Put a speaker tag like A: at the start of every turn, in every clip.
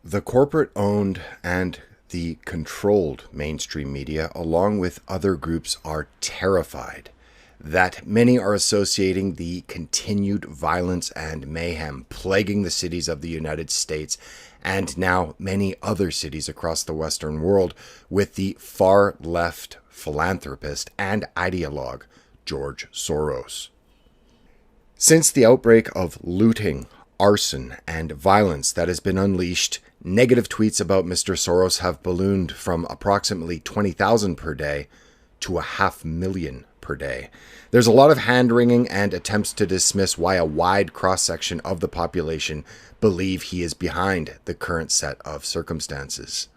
A: The corporate-owned and the controlled mainstream media, along with other groups, are terrified that many are associating the continued violence and mayhem plaguing the cities of the United States and now many other cities across the Western world with the far-left philanthropist and ideologue George Soros. Since the outbreak of looting, arson, and violence that has been unleashed, negative tweets about Mr. Soros have ballooned from approximately 20,000 per day to 500,000 per day. There's a lot of hand-wringing and attempts to dismiss why a wide cross-section of the population believe he is behind the current set of circumstances.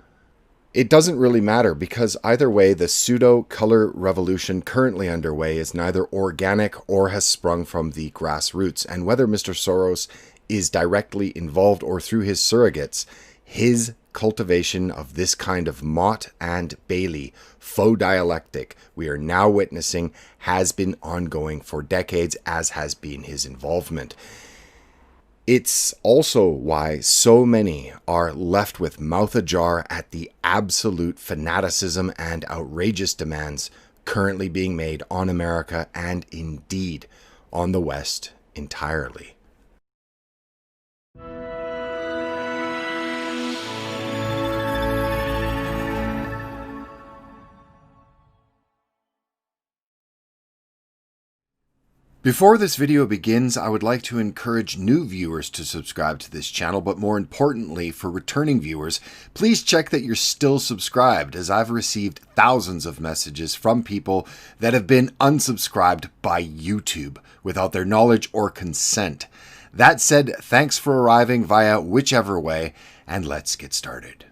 A: It doesn't really matter because either way, the pseudo-color revolution currently underway is neither organic or has sprung from the grassroots, and whether Mr. Soros is directly involved or through his surrogates, his cultivation of this kind of Mott and Bailey faux dialectic we are now witnessing has been ongoing for decades, as has been his involvement. It's also why so many are left with mouth ajar at the absolute fanaticism and outrageous demands currently being made on America and indeed on the West entirely. Before this video begins, I would like to encourage new viewers to subscribe to this channel, but more importantly, for returning viewers, please check that you're still subscribed, as I've received thousands of messages from people that have been unsubscribed by YouTube without their knowledge or consent. That said, thanks for arriving via whichever way, and let's get started.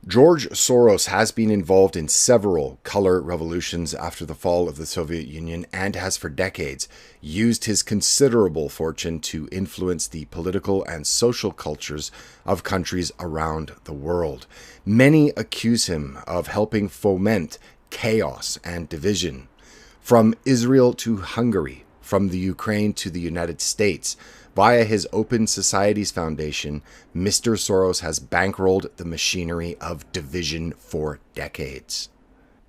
A: George Soros has been involved in several color revolutions after the fall of the Soviet Union and has for decades used his considerable fortune to influence the political and social cultures of countries around the world. Many accuse him of helping foment chaos and division. From Israel to Hungary, from the Ukraine to the United States, via his Open Societies Foundation, Mr. Soros has bankrolled the machinery of division for decades.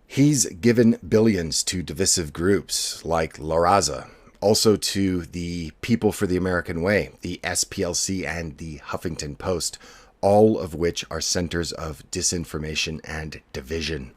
A: He's given billions to divisive groups like La Raza, also to the People for the American Way, the SPLC, and the Huffington Post, all of which are centers of disinformation and division.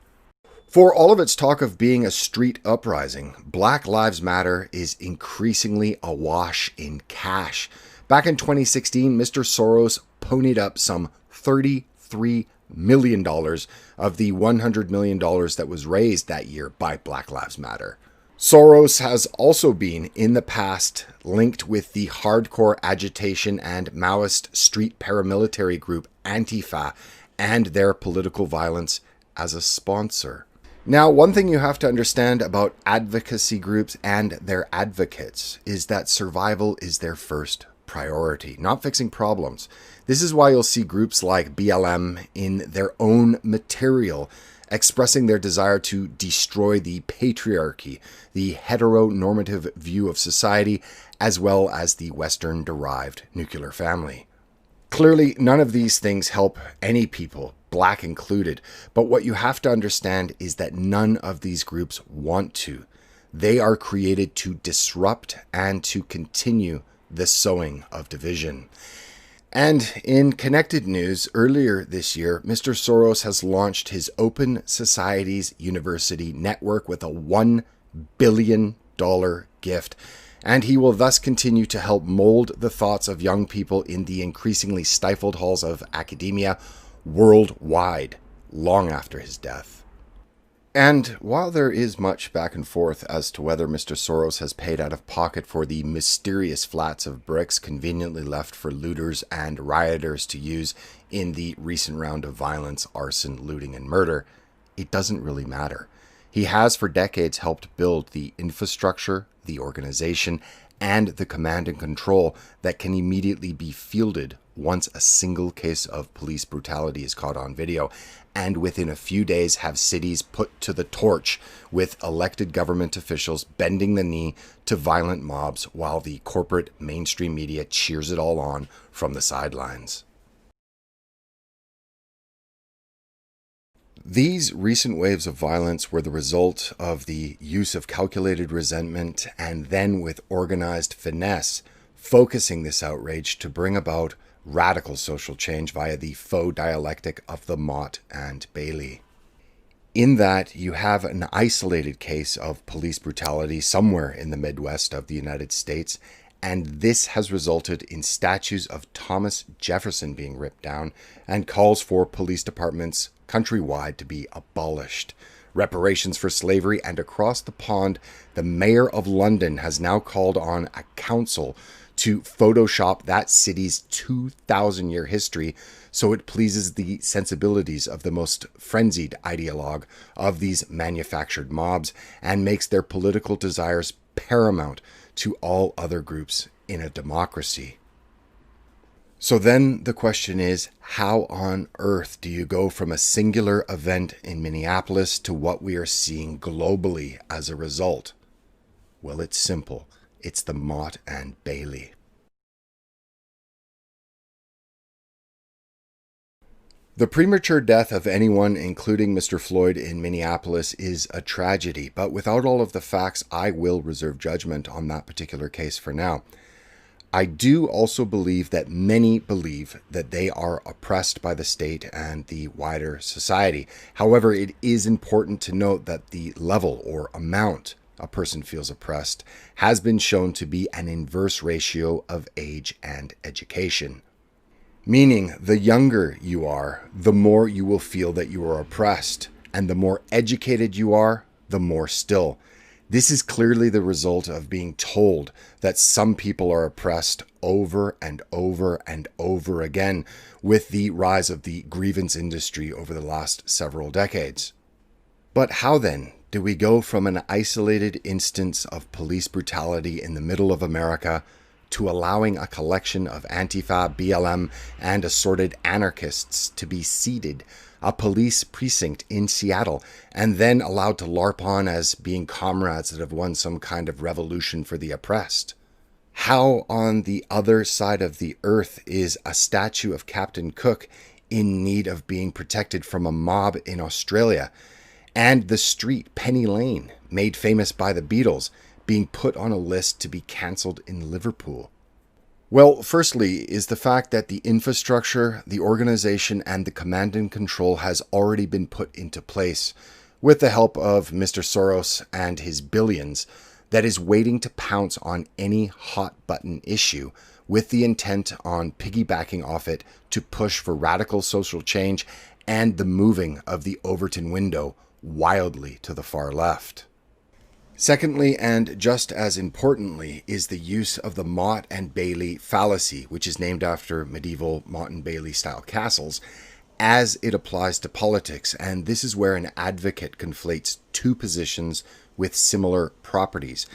A: For all of its talk of being a street uprising, Black Lives Matter is increasingly awash in cash. Back in 2016, Mr. Soros ponied up some $33 million of the $100 million that was raised that year by Black Lives Matter. Soros has also been, in the past, linked with the hardcore agitation and Maoist street paramilitary group Antifa and their political violence as a sponsor. Now, one thing you have to understand about advocacy groups and their advocates is that survival is their first priority, not fixing problems. This is why you'll see groups like BLM in their own material expressing their desire to destroy the patriarchy, the heteronormative view of society, as well as the Western-derived nuclear family. Clearly, none of these things help any people, Black included, but what you have to understand is that none of these groups want to. They are created to disrupt and to continue the sowing of division. And in connected news, earlier this year, Mr. Soros has launched his Open Societies University network with a $1 billion gift. And he will thus continue to help mold the thoughts of young people in the increasingly stifled halls of academia worldwide, long after his death. And while there is much back and forth as to whether Mr. Soros has paid out of pocket for the mysterious flats of bricks conveniently left for looters and rioters to use in the recent round of violence, arson, looting, and murder, it doesn't really matter. He has for decades helped build the infrastructure, the organization, and the command and control that can immediately be fielded once a single case of police brutality is caught on video, and within a few days have cities put to the torch with elected government officials bending the knee to violent mobs while the corporate mainstream media cheers it all on from the sidelines. These recent waves of violence were the result of the use of calculated resentment and then with organized finesse, focusing this outrage to bring about radical social change via the faux dialectic of the Motte and Bailey. In that, you have an isolated case of police brutality somewhere in the Midwest of the United States, and this has resulted in statues of Thomas Jefferson being ripped down and calls for police departments countrywide to be abolished. Reparations for slavery, and across the pond, the mayor of London has now called on a council to Photoshop that city's 2,000-year history so it pleases the sensibilities of the most frenzied ideologue of these manufactured mobs and makes their political desires paramount to all other groups in a democracy. So then the question is, how on earth do you go from a singular event in Minneapolis to what we are seeing globally as a result? Well, it's simple. It's the Motte and Bailey. The premature death of anyone, including Mr. Floyd in Minneapolis, is a tragedy, but without all of the facts, I will reserve judgment on that particular case for now. I do also believe that many believe that they are oppressed by the state and the wider society. However, it is important to note that the level or amount a person feels oppressed has been shown to be an inverse ratio of age and education. Meaning, the younger you are, the more you will feel that you are oppressed, and the more educated you are, the more still. This is clearly the result of being told that some people are oppressed over and over and over again with the rise of the grievance industry over the last several decades. But how then do we go from an isolated instance of police brutality in the middle of America to allowing a collection of Antifa, BLM, and assorted anarchists to be seated a police precinct in Seattle and then allowed to LARP on as being comrades that have won some kind of revolution for the oppressed? How on the other side of the earth is a statue of Captain Cook in need of being protected from a mob in Australia, and the street Penny Lane, made famous by the Beatles, being put on a list to be cancelled in Liverpool? Well, firstly is the fact that the infrastructure, the organization, and the command and control has already been put into place with the help of Mr. Soros and his billions that is waiting to pounce on any hot button issue with the intent on piggybacking off it to push for radical social change and the moving of the Overton window wildly to the far left. Secondly, and just as importantly, is the use of the Motte and Bailey fallacy, which is named after medieval Motte and Bailey style castles, as it applies to politics. And this is where an advocate conflates two positions with similar properties.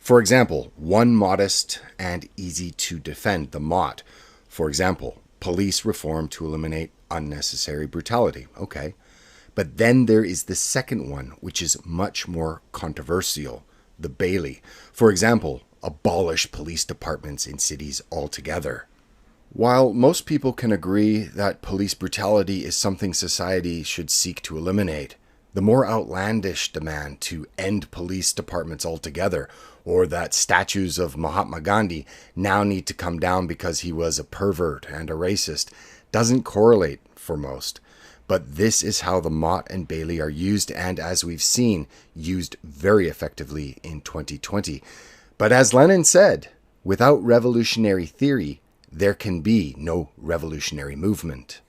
A: For example, one modest and easy to defend, the Motte. For example, police reform to eliminate unnecessary brutality. Okay. But then there is the second one, which is much more controversial, the Bailey. For example, abolish police departments in cities altogether. While most people can agree that police brutality is something society should seek to eliminate, the more outlandish demand to end police departments altogether, or that statues of Mahatma Gandhi now need to come down because he was a pervert and a racist, doesn't correlate for most. But this is how the Motte and Bailey are used, and as we've seen, used very effectively in 2020. But as Lenin said, without revolutionary theory, there can be no revolutionary movement.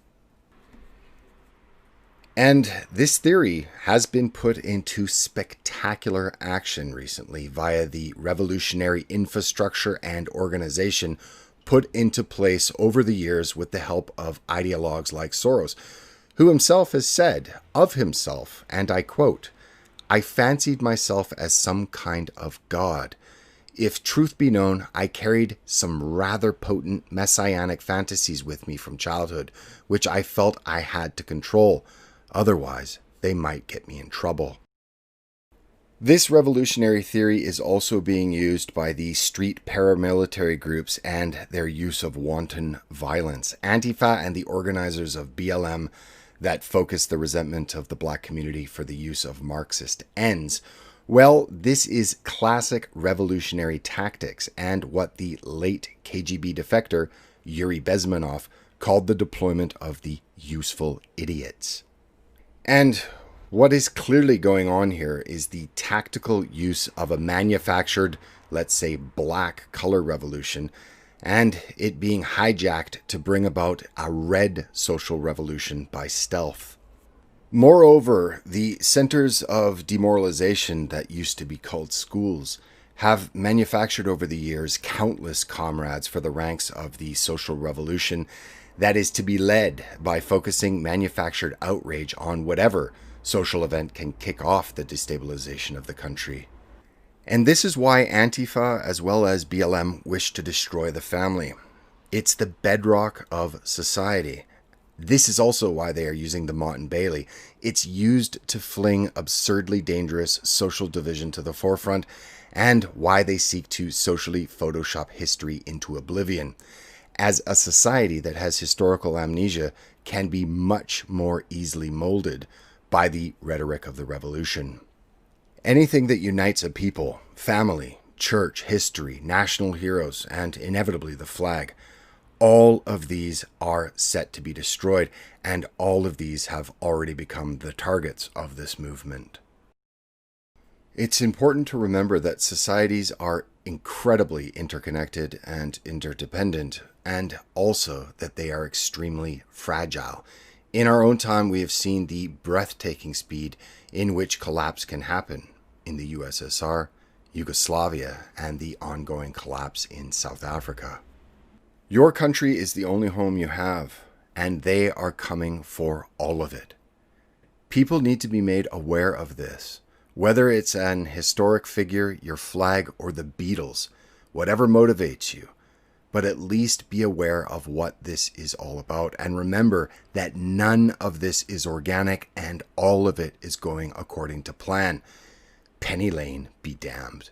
A: And this theory has been put into spectacular action recently via the revolutionary infrastructure and organization put into place over the years with the help of ideologues like Soros, who himself has said of himself, and I quote, "I fancied myself as some kind of god. If truth be known, I carried some rather potent messianic fantasies with me from childhood, which I felt I had to control. Otherwise, they might get me in trouble. This revolutionary theory is also being used by the street paramilitary groups and their use of wanton violence. Antifa and the organizers of BLM that focus the resentment of the black community for the use of Marxist ends. Well, this is classic revolutionary tactics and what the late KGB defector Yuri Bezmenov called the deployment of the useful idiots. And what is clearly going on here is the tactical use of a manufactured, let's say, black color revolution, and it being hijacked to bring about a red social revolution by stealth. Moreover, the centers of demoralization that used to be called schools have manufactured over the years countless comrades for the ranks of the social revolution that is to be led by focusing manufactured outrage on whatever social event can kick off the destabilization of the country. And this is why Antifa as well as BLM wish to destroy the family. It's the bedrock of society. This is also why they are using the Motte and Bailey. It's used to fling absurdly dangerous social division to the forefront, and why they seek to socially Photoshop history into oblivion, as a society that has historical amnesia can be much more easily molded by the rhetoric of the revolution. Anything that unites a people, family, church, history, national heroes, and inevitably the flag, all of these are set to be destroyed, and all of these have already become the targets of this movement. It's important to remember that societies are incredibly interconnected and interdependent, and also that they are extremely fragile. In our own time, we have seen the breathtaking speed in which collapse can happen in the USSR, Yugoslavia, and the ongoing collapse in South Africa. Your country is the only home you have, and they are coming for all of it. People need to be made aware of this. Whether it's an historic figure, your flag, or the Beatles, whatever motivates you, but at least be aware of what this is all about. And remember that none of this is organic and all of it is going according to plan. Penny Lane be damned.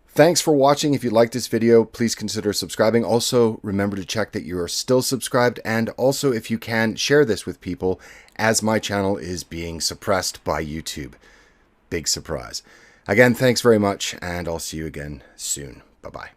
A: Thanks for watching. If you liked this video, please consider subscribing. Also, remember to check that you are still subscribed. And also, if you can, share this with people as my channel is being suppressed by YouTube. Big surprise. Again, thanks very much, and I'll see you again soon. Bye-bye.